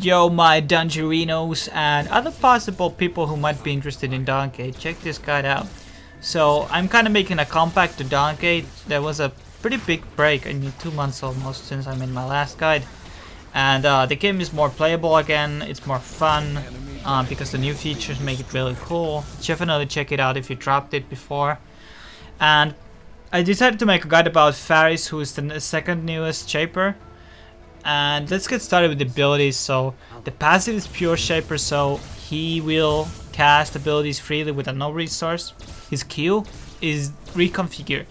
Yo, my Dungerinos and other possible people who might be interested in Dawn-Gate, check this guide out. So I'm kind of making a comeback to Dawn-Gate. There was a pretty big break, I mean 2 months almost since I made my last guide. And the game is more playable again, it's more fun because the new features make it really cool. Definitely check it out if you dropped it before. And I decided to make a guide about Faris, who is the second newest Shaper. And let's get started with the abilities. So the passive is pure Shaper, so he will cast abilities freely with a no resource. His Q is Reconfigure,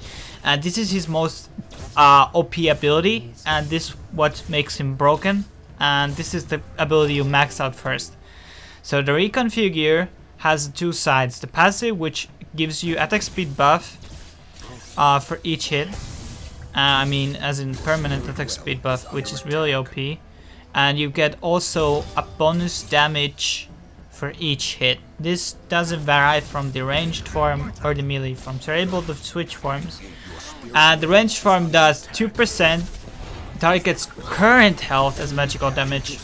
and this is his most OP ability, and this what makes him broken, and this is the ability you max out first. So the Reconfigure has two sides: the passive, which gives you attack speed buff for each hit, I mean as in permanent attack speed buff, which is really OP, and you get also a bonus damage for each hit. This doesn't vary from the ranged form or the melee form, so you're able to switch forms. And the ranged form does 2% target's current health as magical damage,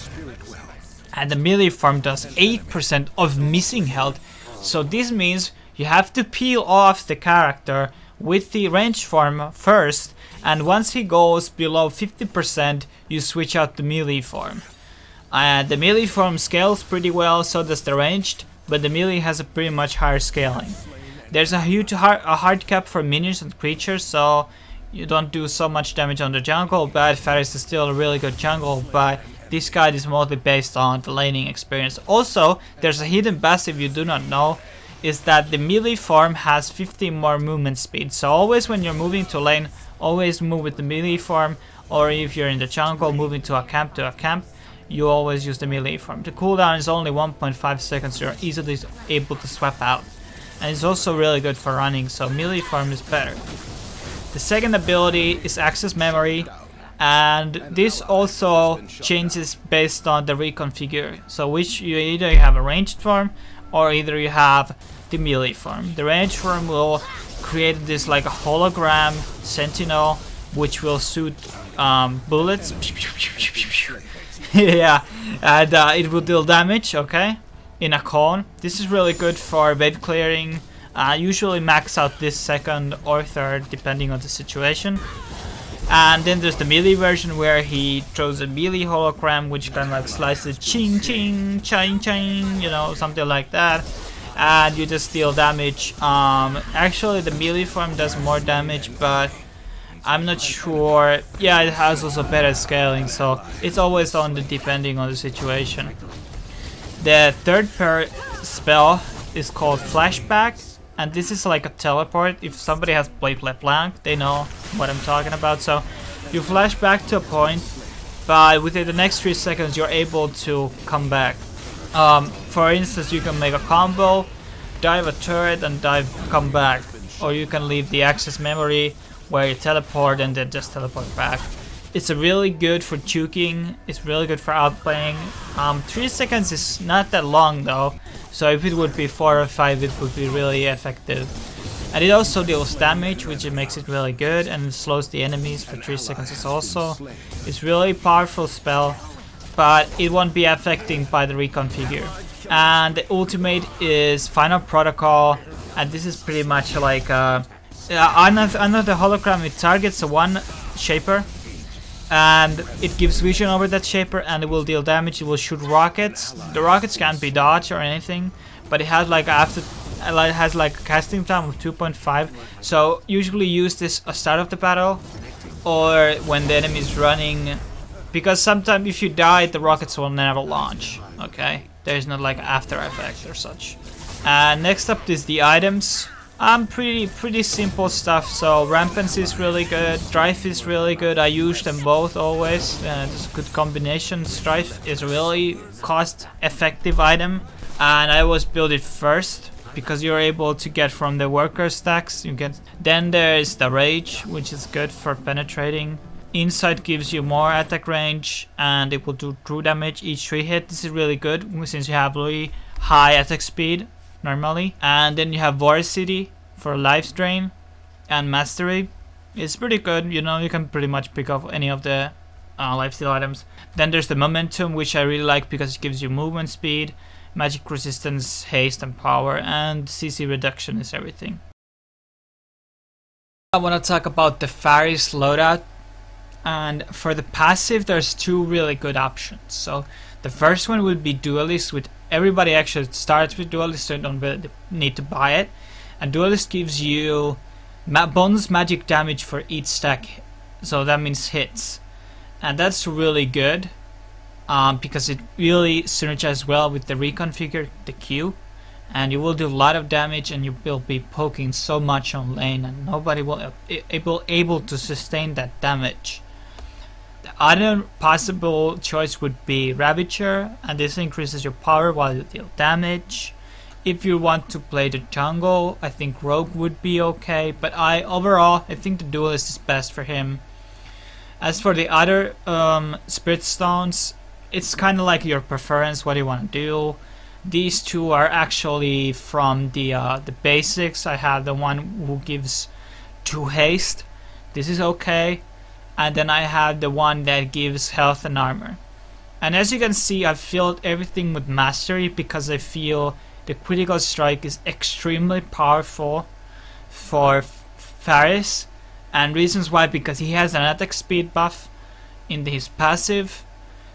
and the melee form does 8% of missing health. So this means you have to peel off the character with the ranged form first, and once he goes below 50% you switch out the melee form. The melee form scales pretty well, so does the ranged, but the melee has a pretty much higher scaling. There's a huge hard cap for minions and creatures, so you don't do so much damage on the jungle, but Faris is still a really good jungle, but this guide is mostly based on the laning experience. Also, there's a hidden passive you do not know, is that the melee form has 50 more movement speed, so always when you're moving to lane, always move with the melee form, or if you're in the jungle moving to a camp, you always use the melee form. The cooldown is only 1.5 seconds, so you're easily able to swap out. And it's also really good for running, so melee form is better. The second ability is Access Memory, and this also changes based on the Reconfigure. So which you either have a ranged form or either you have the melee form. The ranged form will create this like a hologram sentinel which will shoot bullets. Yeah, and it will deal damage, okay, in a cone. This is really good for wave clearing. Usually max out this second or third depending on the situation. And then there's the melee version where he throws a melee hologram which kind of like slices ching ching ching ching, you know, something like that, and you just deal damage. Actually the melee form does more damage, but I'm not sure. Yeah, it has also better scaling, so it's always on the depending on the situation. The third spell is called Flashback, and this is like a teleport. If somebody has played LeBlanc, they know what I'm talking about. So you flash back to a point, but within the next 3 seconds you're able to come back. For instance, you can make a combo, dive a turret and come back, or you can leave the access memory where you teleport and then just teleport back. It's really good for juking, it's really good for outplaying. 3 seconds is not that long though, so if it would be 4 or 5 it would be really effective. And it also deals damage, which makes it really good, and it slows the enemies for 3 seconds. It's really powerful spell, but it won't be affected by the Reconfigure. And the ultimate is Final Protocol, and this is pretty much like another hologram. It targets one Shaper and it gives vision over that Shaper, and it will deal damage. It will shoot rockets. The rockets can't be dodged or anything, but it has like a casting time of 2.5, so usually use this at start of the battle or when the enemy is running, because sometimes if you die the rockets will never launch, okay? There's not like after effect or such. Next up is the items. Pretty simple stuff. So Rampancy is really good, Strife is really good. I use them both always. It's a good combination. Strife is a really cost effective item, and I always build it first because you're able to get from the worker stacks. Then there's the Rage, which is good for penetrating. Insight gives you more attack range and it will do true damage each 3 hit. This is really good since you have really high attack speed normally. And then you have Voracity for life drain, and Mastery. It's pretty good, you know, you can pretty much pick up any of the lifesteal items. Then there's the momentum, which I really like because it gives you movement speed, magic resistance, haste and power, and CC reduction is everything. I want to talk about the Faris loadout, and for the passive there's two really good options. So the first one would be Duelist, with everybody actually starts with Duelist, so you don't really need to buy it. And Duelist gives you bonus magic damage for each stack, so that means hits, and that's really good because it really synergizes well with the reconfigure the Q, and you will do a lot of damage and you will be poking so much on lane and nobody will able to sustain that damage. The other possible choice would be Ravager, and this increases your power while you deal damage. If you want to play the jungle, I think Rogue would be okay, but overall I think the Duelist is best for him. As for the other Spirit Stones, it's kind of like your preference, what you want to do. These two are actually from the basics. I have the one who gives 2 haste. This is okay. And then I have the one that gives health and armor. And as you can see, I've filled everything with mastery because I feel the critical strike is extremely powerful for Faris. And reasons why, because he has an attack speed buff in his passive,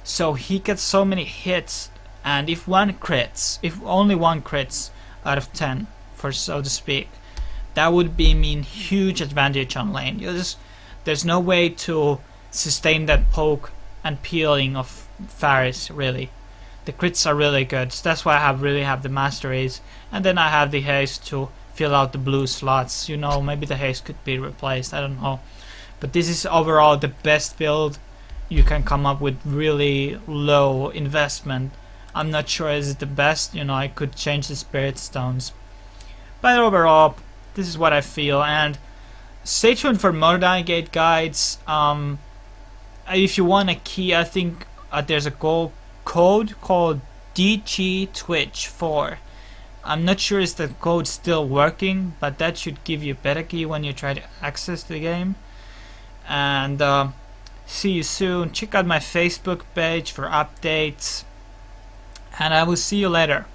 so he gets so many hits, and if only one crits out of 10, for so to speak, that would mean huge advantage on lane. There's no way to sustain that poke and peeling of Faris, really. The crits are really good, so that's why I really have the masteries, and then I have the haste to fill out the blue slots. You know, maybe the haste could be replaced, I don't know. But this is overall the best build you can come up with, really low investment. I'm not sure is it the best, you know, I could change the Spirit Stones. But overall, this is what I feel, and stay tuned for more Dying Gate guides. If you want a key, I think there's a code called DGTwitch4. I'm not sure if the code still working, but that should give you a better key when you try to access the game. And see you soon. Check out my Facebook page for updates, and I will see you later.